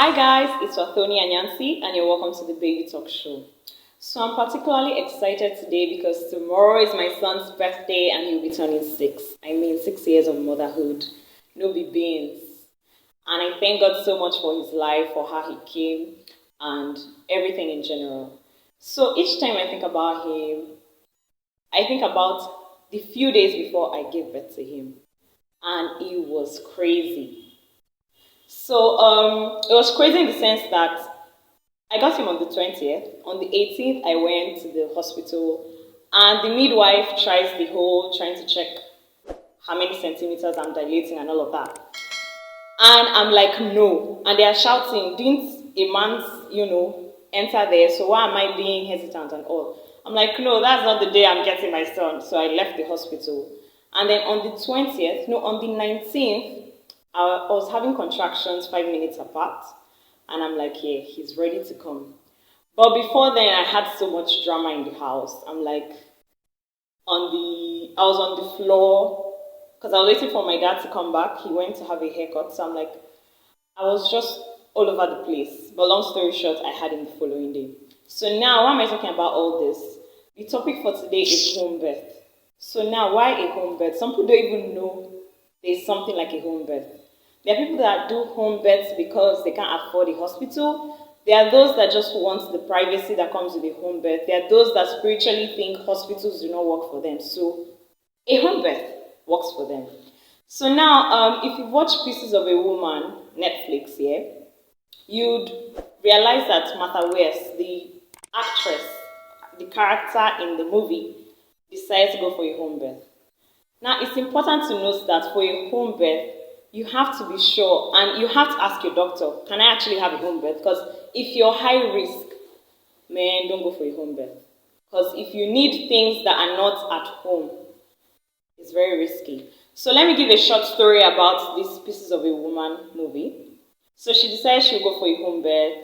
Hi guys, it's Wathoni and Yancy, and you're welcome to the Baby Talk Show. So I'm particularly excited today because tomorrow is my son's birthday and he'll be turning 6. I mean 6 years of motherhood. No be beans. And I thank God so much for his life, for how he came, and everything in general. So each time I think about him, I think about the few days before I gave birth to him. And it was crazy. So it was crazy in the sense that I got him on the 20th. On the 18th, I went to the hospital, and the midwife tries the whole trying to check how many centimeters I'm dilating and all of that. And I'm like, no. And they are shouting, didn't a man's, enter there? So why am I being hesitant and all? I'm like, no, that's not the day I'm getting my son. So I left the hospital. And then on the 20th, no, on the 19th, I was having contractions 5 minutes apart. And I'm like, yeah, he's ready to come. But before then, I had so much drama in the house. I'm like, I was on the floor because I was waiting for my dad to come back. He went to have a haircut. So I'm like, I was just all over the place. But long story short, I had him the following day. So now, why am I talking about all this? The topic for today is home birth. So now, why a home birth? Some people don't even know there's something like a home birth. There are people that do home births because they can't afford a hospital. There are those that just want the privacy that comes with a home birth. There are those that spiritually think hospitals do not work for them. So a home birth works for them. So now, if you watch Pieces of a Woman, Netflix, yeah, you'd realize that Martha West, the actress, the character in the movie, decided to go for a home birth. Now, it's important to note that for a home birth, you have to be sure, and you have to ask your doctor, can I actually have a home birth? Because if you're high risk, man, don't go for a home birth. Because if you need things that are not at home, it's very risky. So let me give a short story about this Pieces of a Woman movie. So she decided she would go for a home birth.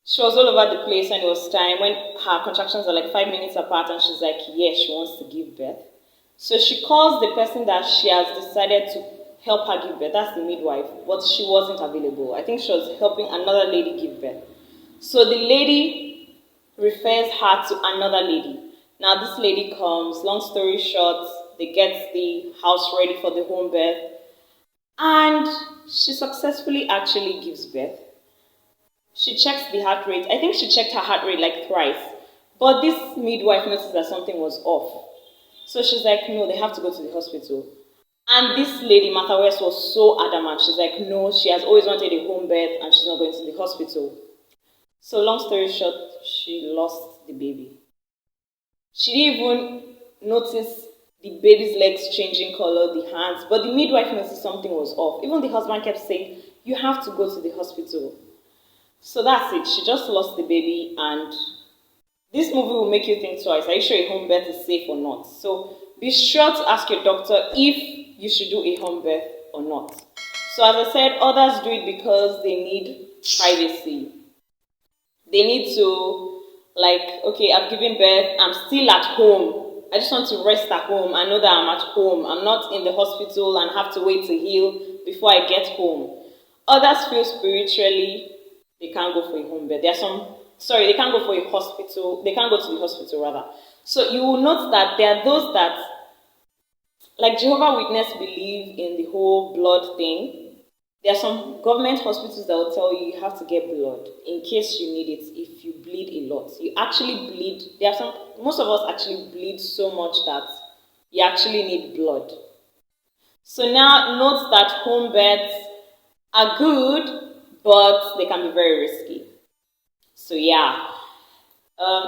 She was all over the place when it was time, when her contractions are like 5 minutes apart, and she's like, yeah, she wants to give birth. So she calls the person that she has decided to help her give birth. That's the midwife, but she wasn't available. I think she was helping another lady give birth. So the lady refers her to another lady. Now this lady comes, long story short, they get the house ready for the home birth, and she successfully actually gives birth. She checks the heart rate. I think she checked her heart rate like thrice. But this midwife noticed that something was off. So she's like, no, they have to go to the hospital. And this lady, Martha West, was so adamant. She's like, no, she has always wanted a home birth and she's not going to the hospital. So long story short, she lost the baby. She didn't even notice the baby's legs changing color, the hands, but the midwife noticed something was off. Even the husband kept saying, you have to go to the hospital. So that's it. She just lost the baby, and this movie will make you think twice. Are you sure a home birth is safe or not? So be sure to ask your doctor if you should do a home birth or not. So as I said, others do it because they need privacy. They need to, like, okay, I've given birth, I'm still at home. I just want to rest at home. I know that I'm at home. I'm not in the hospital and have to wait to heal before I get home. Others feel spiritually they can't go for a home birth. They can't go for a hospital. They can't go to the hospital, rather. So you will note that there are those that, like Jehovah's Witness, believe in the whole blood thing. There are some government hospitals that will tell you have to get blood in case you need it if you bleed a lot. You actually bleed. Most of us actually bleed so much that you actually need blood. So now note that home births are good, but they can be very risky. So yeah,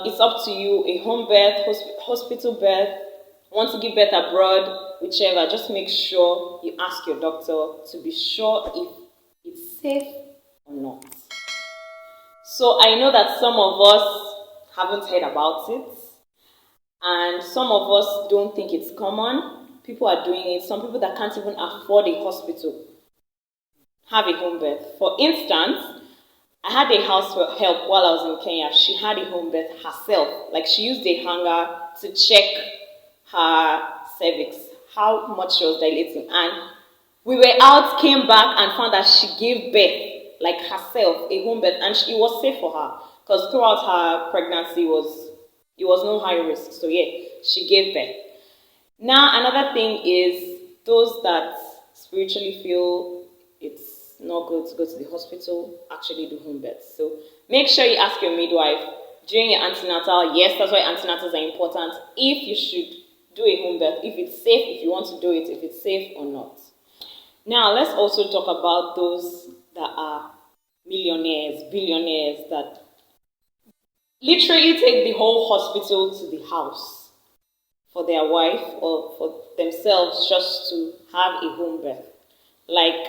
it's up to you. A home birth, hospital birth, want to give birth abroad, whichever, just make sure you ask your doctor to be sure if it's safe or not. So I know that some of us haven't heard about it, and some of us don't think it's common. People are doing it. Some people that can't even afford a hospital have a home birth. For instance, I had a house help while I was in Kenya. She had a home birth herself. Like, she used a hanger to check her cervix, how much she was dilating. And we were out, came back, and found that she gave birth like herself, a home birth, and it was safe for her because throughout her pregnancy it was no high risk. So yeah, she gave birth. Now another thing is those that spiritually feel it's not good to go to the hospital actually do home births. So make sure you ask your midwife during your antenatal. Yes, that's why antenatals are important. If you should do a home birth, if it's safe, if you want to do it, if it's safe or not. Now let's also talk about those that are millionaires, billionaires that literally take the whole hospital to the house for their wife or for themselves just to have a home birth. Like,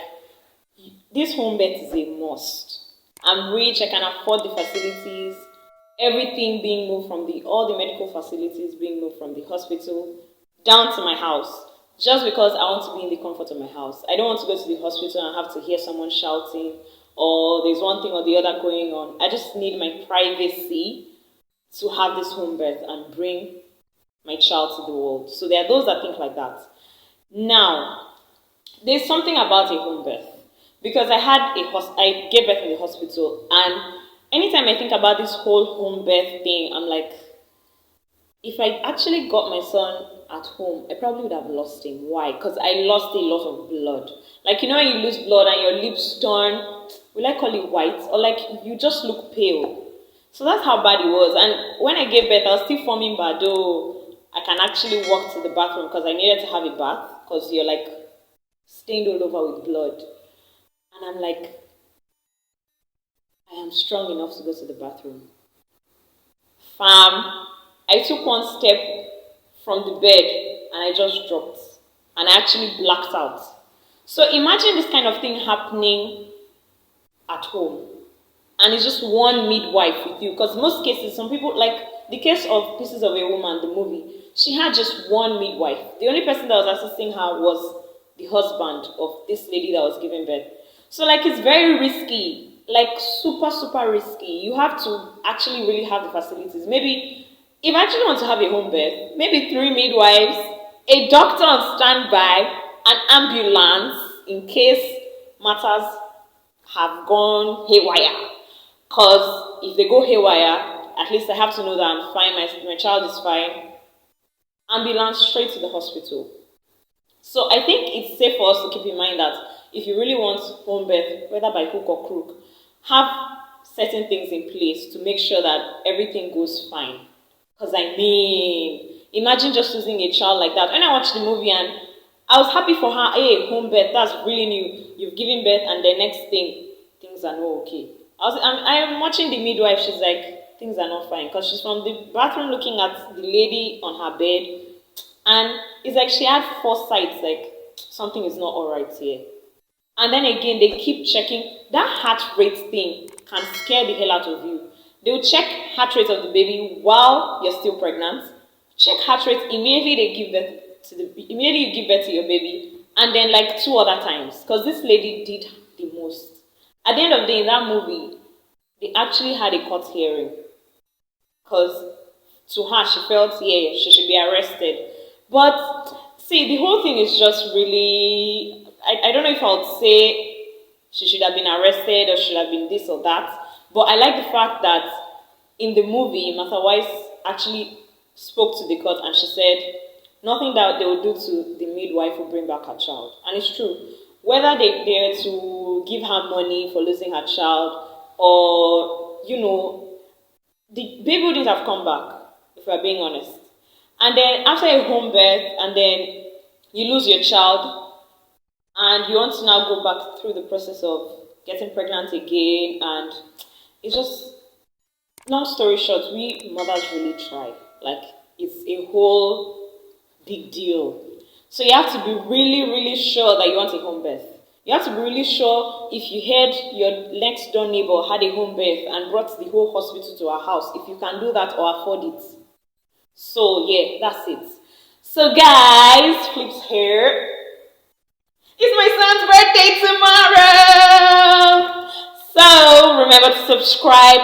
this home birth is a must. I'm rich, I can afford the facilities, everything being moved from all the medical facilities being moved from the hospital down to my house. Just because I want to be in the comfort of my house. I don't want to go to the hospital and have to hear someone shouting or there's one thing or the other going on. I just need my privacy to have this home birth and bring my child to the world. So there are those that think like that. Now, there's something about a home birth. Because I gave birth in the hospital, and anytime I think about this whole home birth thing, I'm like, if I actually got my son at home, I probably would have lost him. Why? Because I lost a lot of blood. Like, you know when you lose blood and your lips turn, will I call it white? Or like, you just look pale. So that's how bad it was. And when I gave birth, I was still forming bad, though I can actually walk to the bathroom because I needed to have a bath because you're like stained all over with blood. And I'm like, I am strong enough to go to the bathroom. Fam, I took one step from the bed and I just dropped. And I actually blacked out. So imagine this kind of thing happening at home. And it's just one midwife with you. Because most cases, some people, like the case of Pieces of a Woman, the movie, she had just one midwife. The only person that was assisting her was the husband of this lady that was giving birth. So like it's very risky, like super, super risky. You have to actually really have the facilities. Maybe if I actually want to have a home birth, maybe 3 midwives, a doctor on standby, an ambulance in case matters have gone haywire. Because if they go haywire, at least I have to know that I'm fine, my child is fine. Ambulance straight to the hospital. So I think it's safe for us to keep in mind that if you really want home birth, whether by hook or crook, have certain things in place to make sure that everything goes fine. Because I mean, imagine just losing a child like that. When I watched the movie and I was happy for her, hey, home birth, that's really new. You've given birth and the next thing, things are not okay. I'm watching the midwife, she's like, things are not fine. Because she's from the bathroom looking at the lady on her bed. And it's like she had foresight, like, something is not all right here. And then again, they keep checking. That heart rate thing can scare the hell out of you. They'll check heart rate of the baby while you're still pregnant. Check heart rate immediately immediately you give birth to your baby, and then like 2 other times. Because this lady did the most. At the end of the day, in that movie, they actually had a court hearing. Because to her, she felt, yeah, she should be arrested. But see, the whole thing is just really, I don't know if I would say she should have been arrested or should have been this or that. But I like the fact that in the movie, Martha Weiss actually spoke to the court and she said nothing that they will do to the midwife will bring back her child. And it's true. Whether they're to give her money for losing her child or, you know, the baby wouldn't have come back, if we're being honest. And then after a home birth and then you lose your child and you want to now go back through the process of getting pregnant again, and it's just, long story short, we mothers really try. Like, it's a whole big deal. So you have to be really, really sure that you want a home birth. You have to be really sure if you heard your next door neighbor had a home birth and brought the whole hospital to her house, if you can do that or afford it. So yeah, that's it. So guys, flips here. It's my son's birthday tomorrow. So remember to subscribe.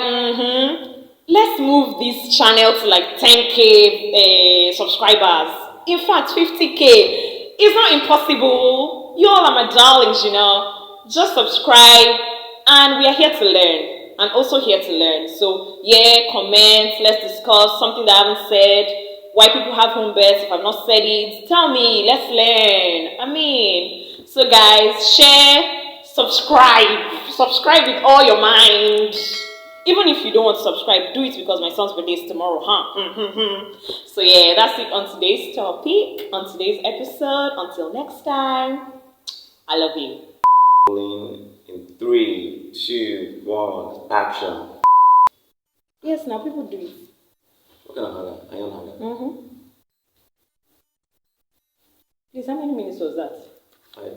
Let's move this channel to like 10K subscribers. In fact, 50K. It's not impossible. You all are my darlings, you know. Just subscribe And we are here to learn, and also here to learn. So yeah, comment, let's discuss something that I haven't said, why people have home births if I've not said it. Tell me, let's learn. I mean, so guys, share, subscribe with all your mind. Even if you don't want to subscribe, do it because my son's birthday is tomorrow, huh? So yeah, that's it on today's topic, on today's episode. Until next time, I love you. In 3, 2, 1, action. Yes, now people do it. What kind of hanger? Iron hanger? Please, how many minutes was that? 5.